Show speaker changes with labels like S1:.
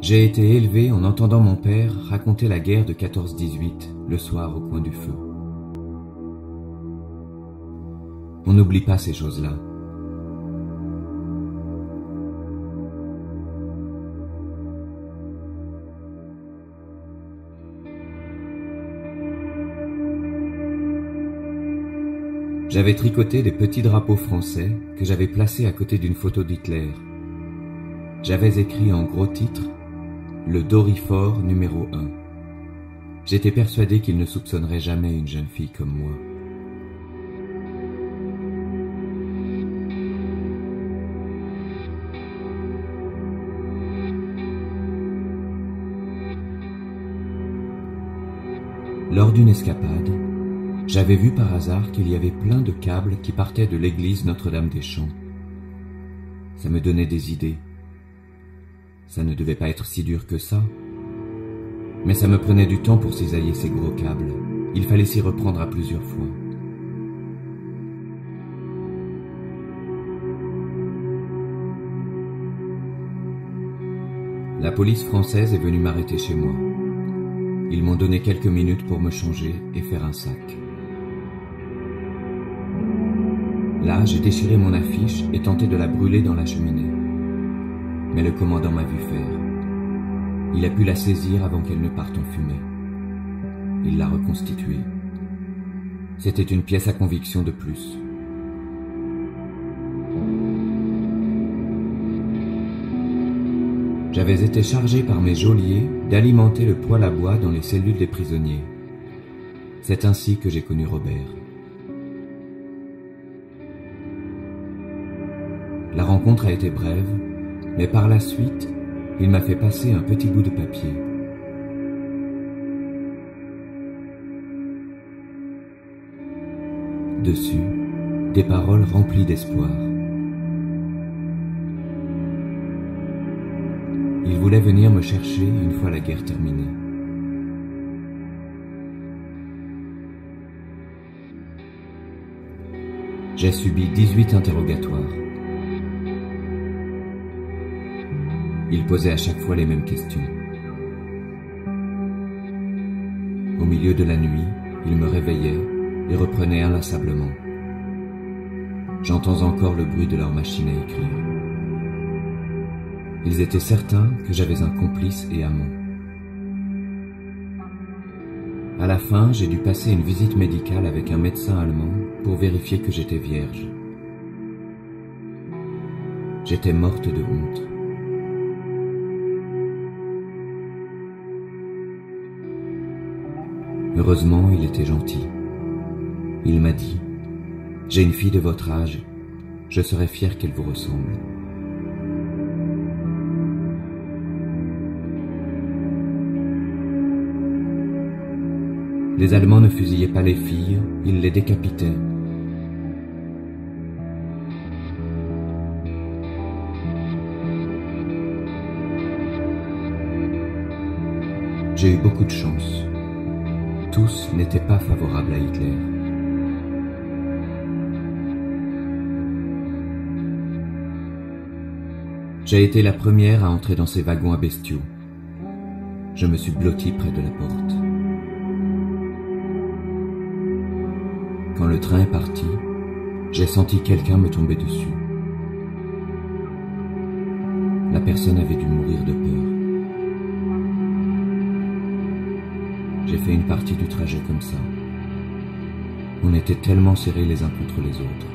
S1: J'ai été élevé en entendant mon père raconter la guerre de 14-18 le soir au coin du feu. On n'oublie pas ces choses-là. J'avais tricoté des petits drapeaux français que j'avais placés à côté d'une photo d'Hitler. J'avais écrit en gros titre « Le Dorifort numéro 1 ». J'étais persuadé qu'il ne soupçonnerait jamais une jeune fille comme moi. Lors d'une escapade, j'avais vu par hasard qu'il y avait plein de câbles qui partaient de l'église Notre-Dame-des-Champs. Ça me donnait des idées. Ça ne devait pas être si dur que ça. Mais ça me prenait du temps pour cisailler ces gros câbles. Il fallait s'y reprendre à plusieurs fois. La police française est venue m'arrêter chez moi. Ils m'ont donné quelques minutes pour me changer et faire un sac. Là, j'ai déchiré mon affiche et tenté de la brûler dans la cheminée. Mais le commandant m'a vu faire. Il a pu la saisir avant qu'elle ne parte en fumée. Il l'a reconstituée. C'était une pièce à conviction de plus. J'avais été chargé par mes geôliers d'alimenter le poêle à bois dans les cellules des prisonniers. C'est ainsi que j'ai connu Robert. La rencontre a été brève, mais par la suite, il m'a fait passer un petit bout de papier. Dessus, des paroles remplies d'espoir. Il voulait venir me chercher une fois la guerre terminée. J'ai subi 18 interrogatoires. Il posait à chaque fois les mêmes questions. Au milieu de la nuit, il me réveillait et reprenait inlassablement. J'entends encore le bruit de leur machine à écrire. Ils étaient certains que j'avais un complice et amant. À la fin, j'ai dû passer une visite médicale avec un médecin allemand pour vérifier que j'étais vierge. J'étais morte de honte. Heureusement, il était gentil. Il m'a dit « J'ai une fille de votre âge, je serais fier qu'elle vous ressemble. » Les Allemands ne fusillaient pas les filles, ils les décapitaient. J'ai eu beaucoup de chance. Tous n'étaient pas favorables à Hitler. J'ai été la première à entrer dans ces wagons à bestiaux. Je me suis blotti près de la porte. Quand le train est parti, j'ai senti quelqu'un me tomber dessus. La personne avait dû mourir de peur. J'ai fait une partie du trajet comme ça. On était tellement serrés les uns contre les autres.